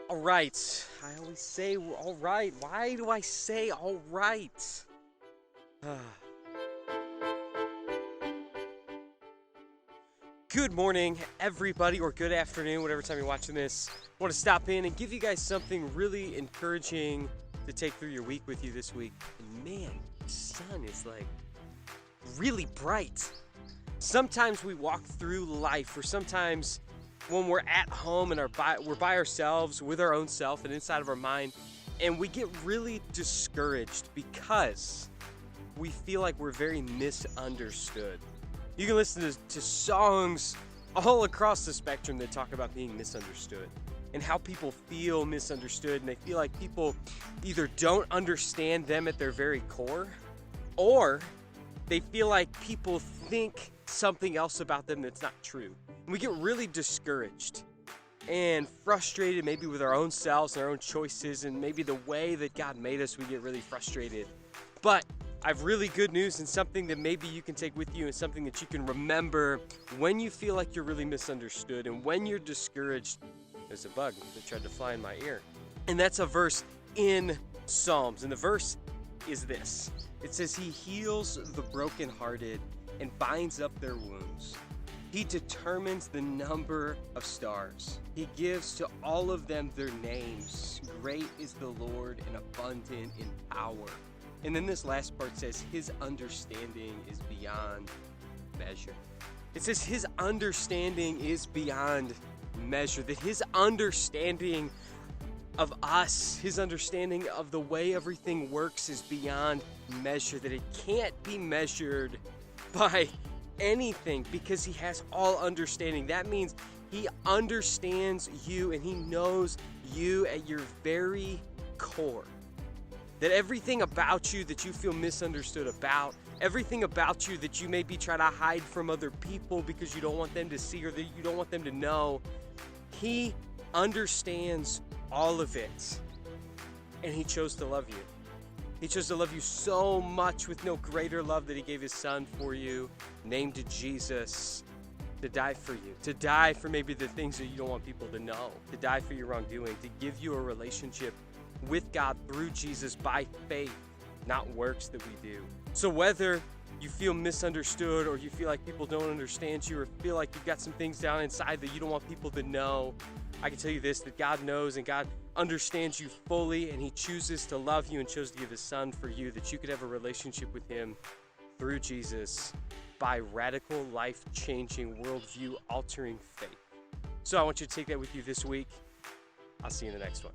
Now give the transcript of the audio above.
All right. I always say all right. Why do I say all right? Good morning, everybody, or good afternoon, whatever time you're watching this. I want to stop in and give you guys something really encouraging to take through your week with you this week. And man, the sun is like really bright. Sometimes we walk through life, or sometimes when we're at home and we're by ourselves with our own self and inside of our mind, and we get really discouraged because we feel like we're very misunderstood. You can listen to songs all across the spectrum that talk about being misunderstood and how people feel misunderstood, and they feel like people either don't understand them at their very core, or they feel like people think something else about them that's not true. And we get really discouraged and frustrated, maybe with our own selves and our own choices, and maybe the way that God made us, we get really frustrated. But I have really good news, and something that maybe you can take with you, and something that you can remember when you feel like you're really misunderstood and when you're discouraged. There's a bug that tried to fly in my ear. And that's a verse in Psalms. And the verse is this. It says, "He heals the brokenhearted and binds up their wounds. He determines the number of stars. He gives to all of them their names. Great is the Lord and abundant in power." And then this last part says, "His understanding is beyond measure." It says his understanding is beyond measure, that his understanding of us, his understanding of the way everything works is beyond measure, that it can't be measured by anything because he has all understanding. That means he understands you and he knows you at your very core. That everything about you that you feel misunderstood about, everything about you that you maybe try to hide from other people because you don't want them to see or that you don't want them to know, he understands all of it. And he chose to love you. He chose to love you so much with no greater love that he gave his son for you, named Jesus, to die for you, to die for maybe the things that you don't want people to know, to die for your wrongdoing, to give you a relationship with God through Jesus by faith, not works that we do. So whether you feel misunderstood, or you feel like people don't understand you, or feel like you've got some things down inside that you don't want people to know, I can tell you this, that God knows and God understands you fully, and he chooses to love you and chose to give his son for you, that you could have a relationship with him through Jesus by radical, life-changing, worldview-altering faith. So I want you to take that with you this week. I'll see you in the next one.